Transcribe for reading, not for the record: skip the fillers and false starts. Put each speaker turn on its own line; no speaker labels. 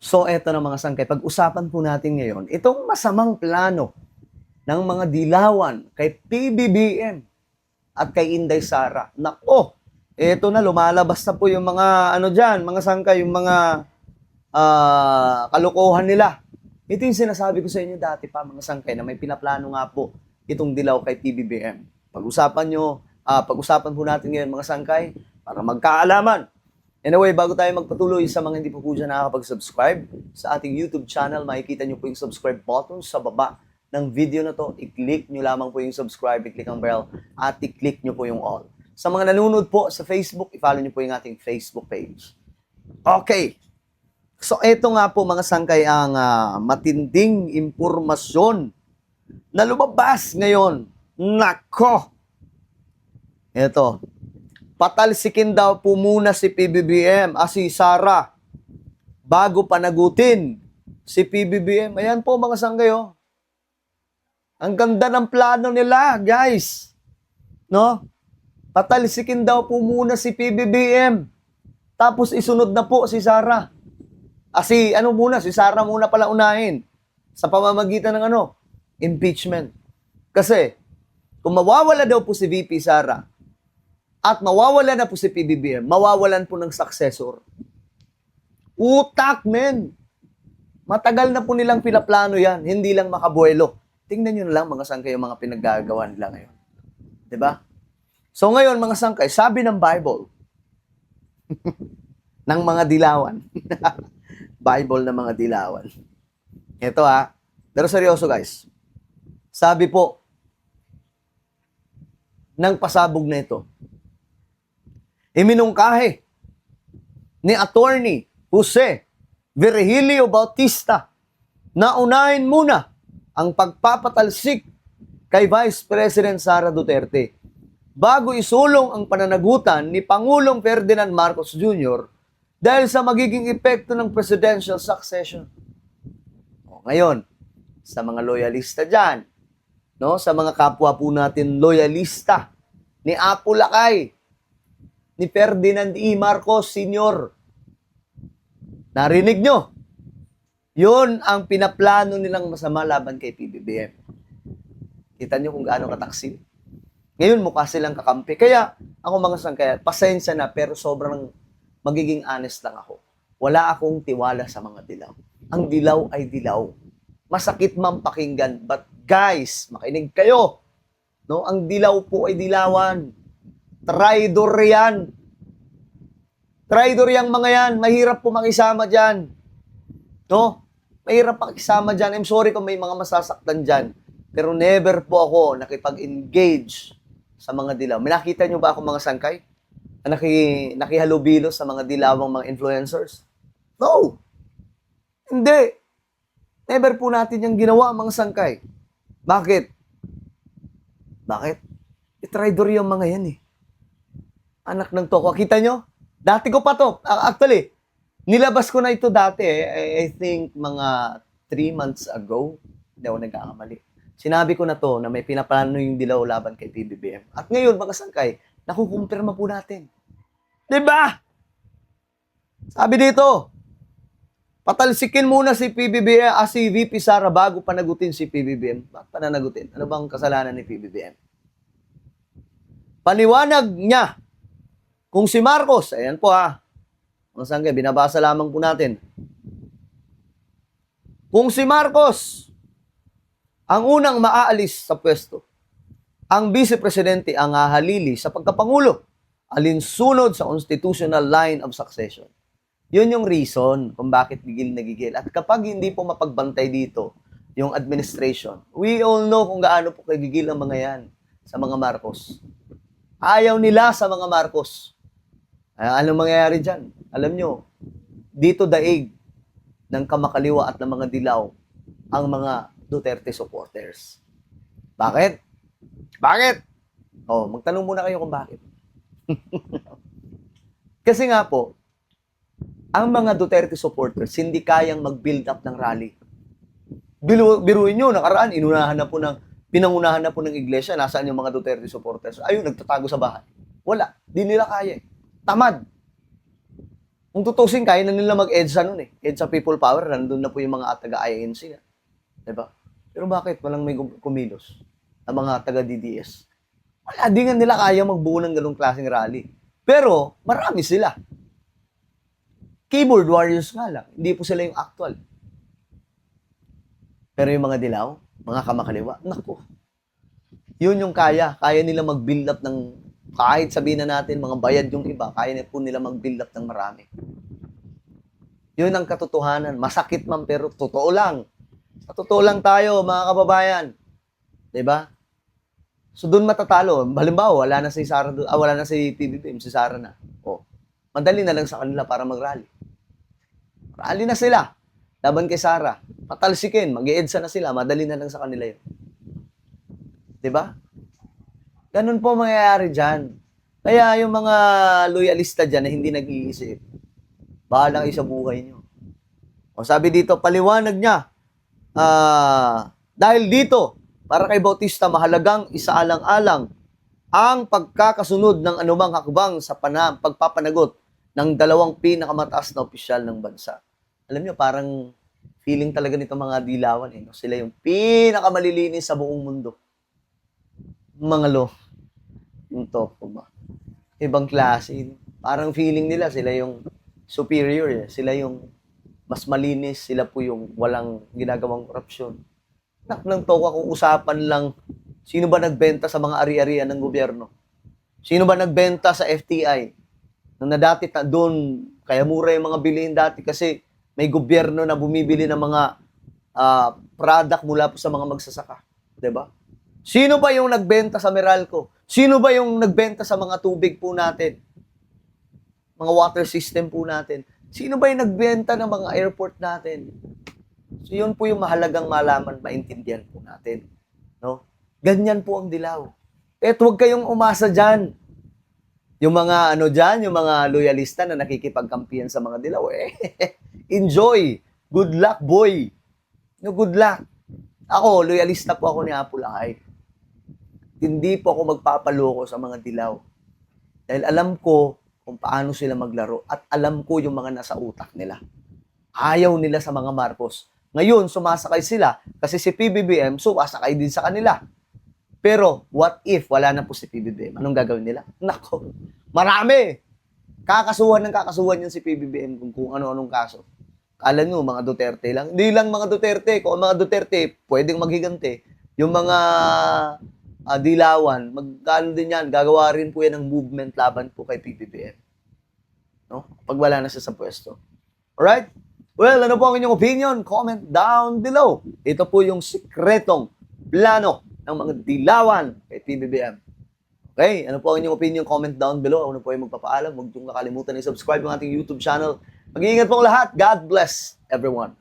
So, eto na mga sangkay. Pag-usapan po natin ngayon, itong masamang plano ng mga dilawan kay PBBM at kay Inday Sara. Nako, eto na, lumalabas na po yung mga, ano dyan, mga sangkay, yung mga kalokohan nila. Ito yung sinasabi ko sa inyo dati pa, mga sangkay, na may pinaplano nga po itong dilaw kay PBBM. Pag-usapan po natin ngayon, mga sangkay, para magkaalaman. Anyway, bago tayo magpatuloy, sa mga hindi po dyan nakakapag-subscribe sa ating YouTube channel, makikita nyo po yung subscribe button sa baba ng video na to. I-click nyo lamang po yung subscribe, i-click ang bell, at i-click nyo po yung all. Sa mga nanonood po sa Facebook, i-follow nyo po yung ating Facebook page. Okay. So, eto nga po mga sangkay ang matinding impormasyon na lumabas ngayon. Nako! Eto. Patalsikin daw po muna si PBBM, si Sara, bago panagutin si PBBM. Ayan po mga sangkay, oh. Ang ganda ng plano nila, guys. No? Patalsikin daw po muna si PBBM. Tapos isunod na po si Sara. Si Sara muna pala unahin sa pamamagitan ng impeachment. Kasi, kung mawawala daw po si VP Sara, at mawawala na po si PBBM, mawawalan po ng successor. Utak, men! Matagal na po nilang pinaplano yan, hindi lang makabuelo. Tingnan nyo na lang mga sangkay yung mga pinaggagawa nila ngayon. Diba? So ngayon, mga sangkay, sabi ng Bible, ng mga dilawan. Bible ng mga dilawan. Ito pero seryoso guys. Sabi po, ng pasabog na ito, iminungkahi ni Attorney Jose Virgilio Bautista na unahin muna ang pagpapatalsik kay Vice President Sara Duterte bago isulong ang pananagutan ni Pangulong Ferdinand Marcos Jr. dahil sa magiging epekto ng presidential succession. Ngayon, sa mga loyalista dyan, no, sa mga kapwa po natin loyalista ni Apo Lakay, ni Ferdinand E. Marcos Sr. Narinig nyo? Yun ang pinaplano nilang masama laban kay PBBM. Kita nyo kung gaano kataksil. Ngayon mukha silang kakampi. Kaya ako mga sangkaya, pasensya na pero sobrang magiging honest lang ako. Wala akong tiwala sa mga dilaw. Ang dilaw ay dilaw. Masakit man pakinggan, but guys, makinig kayo. No, ang dilaw po ay dilawan. Traidor yan. Traidor yang mga yan. Mahirap po makisama dyan. No? Mahirap makisama dyan. I'm sorry kung may mga masasaktan dyan. Pero never po ako nakipag-engage sa mga dilaw. May nakita nyo ba ako mga sangkay? Nakihalubilo sa mga dilawang mga influencers? No! Hindi. Never po natin yung ginawa mga sangkay. Bakit? Bakit? Traidor yung mga yan eh. Anak ng toko. Kita nyo? Dati ko pa to. Actually, nilabas ko na ito dati I think mga 3 months ago. Hindi ako nagkakamali. Sinabi ko na to na may pinaplano yung dilaw laban kay PBBM. At ngayon, mga sangkay, nakukumpirma po natin. Diba? Sabi dito, patalsikin muna si PBBM, si VP Sara bago panagutin si PBBM. Bakit pananagutin? Ano bang kasalanan ni PBBM? Paniwanag niya, kung si Marcos, ayan po mga sangkay, binabasa lamang po natin. Kung si Marcos ang unang maaalis sa pwesto, ang vice-presidente ang hahalili sa pagkapangulo, alinsunod sa constitutional line of succession. Yun yung reason kung bakit gigil na gigil. At kapag hindi po mapagbantay dito yung administration, we all know kung gaano po kagigil ang mga yan sa mga Marcos. Ayaw nila sa mga Marcos. Anong mangyayari dyan? Alam nyo, dito daig ng kamakaliwa at ng mga dilaw ang mga Duterte supporters. Bakit? Bakit? Magtanong muna kayo kung bakit. Kasi nga po, ang mga Duterte supporters hindi kayang mag-build up ng rally. Biruin nyo, nakaraan, pinangunahan na po ng iglesia, nasaan yung mga Duterte supporters? Ayun, nagtatago sa bahay. Wala, di nila kaya. Tamad. Kung tutusin, kaya na nila mag-EDSA nun eh. EDSA People Power, nandun na po yung mga taga-INC. Diba? Pero bakit walang may kumilos na mga taga-DDS? Wala, di nga nila kaya magbuo ng ganung klaseng rally. Pero, marami sila. Keyboard warriors nga lang. Hindi po sila yung actual. Pero yung mga dilaw, mga kamakaliwa, naku. Yun yung kaya. Kaya nila mag-build up ng, kahit sabihin na natin, mga bayad yung iba, kaya na po nila mag-build up ng marami. Yun ang katotohanan. Masakit man, pero totoo lang. Sa totoo lang tayo, mga kababayan. Diba? So, doon matatalo. Halimbawa, wala na si Sara, wala na si PBBM, si Sara na. O, madali na lang sa kanila para mag-rally. Rally na sila. Laban kay Sara. Patalsikin, mag-EDSA na sila, madali na lang sa kanila yun. Diba? Ganun po mangyayari dyan. Kaya yung mga loyalista dyan na hindi nag-iisip, bahala kayo sa buhay nyo. O sabi dito, paliwanag niya, dahil dito, para kay Bautista, mahalagang isaalang-alang ang pagkakasunod ng anumang hakbang sa pagpapanagot ng dalawang pinakamataas na opisyal ng bansa. Alam nyo, parang feeling talaga nito mga dilawan. No? Sila yung pinakamalilinis sa buong mundo. Mga yung top ba? Ibang klase. Parang feeling nila sila yung superior. Sila yung mas malinis. Sila po yung walang ginagawang korupsyon. Ng toka kung usapan lang, sino ba nagbenta sa mga ari-arian ng gobyerno? Sino ba nagbenta sa FTI? Nung na dati doon, kaya mura yung mga bilihin dati kasi may gobyerno na bumibili ng mga product mula po sa mga magsasaka. Diba? Sino ba yung nagbenta sa Meralco? Sino ba yung nagbenta sa mga tubig po natin? Mga water system po natin? Sino ba yung nagbenta ng mga airport natin? So yun po yung mahalagang malaman, maintindihan po natin. No? Ganyan po ang dilaw. At huwag kayong umasa dyan. Yung mga yung mga loyalista na nakikipagkampiyan sa mga dilaw, enjoy. Good luck, boy. No, good luck. Ako, loyalista po ako ni Apulahay. Hindi po ako magpapaloko sa mga dilaw. Dahil alam ko kung paano sila maglaro at alam ko yung mga nasa utak nila. Ayaw nila sa mga Marcos. Ngayon, sumasakay sila kasi si PBBM sumasakay din sa kanila. Pero, what if wala na po si PBBM? Anong gagawin nila? Nako, marami! Kakasuhan yan si PBBM kung ano-anong kaso. Kala nyo, mga Duterte lang. Hindi lang mga Duterte. Kung mga Duterte, pwedeng maghigante. Yung mga dilawan, magkano din yan, gagawa rin po yan ng movement laban po kay PBBM. No? Pag wala na siya sa pwesto. Alright? Well, ano po ang inyong opinion? Comment down below. Ito po yung sikretong plano ng mga dilawan kay PBBM. Okay? Ano po ang inyong opinion? Comment down below. Ano po yung magpapaalam? Huwag niyong kakalimutan i-subscribe ang ating YouTube channel. Mag-iingat pong lahat. God bless everyone.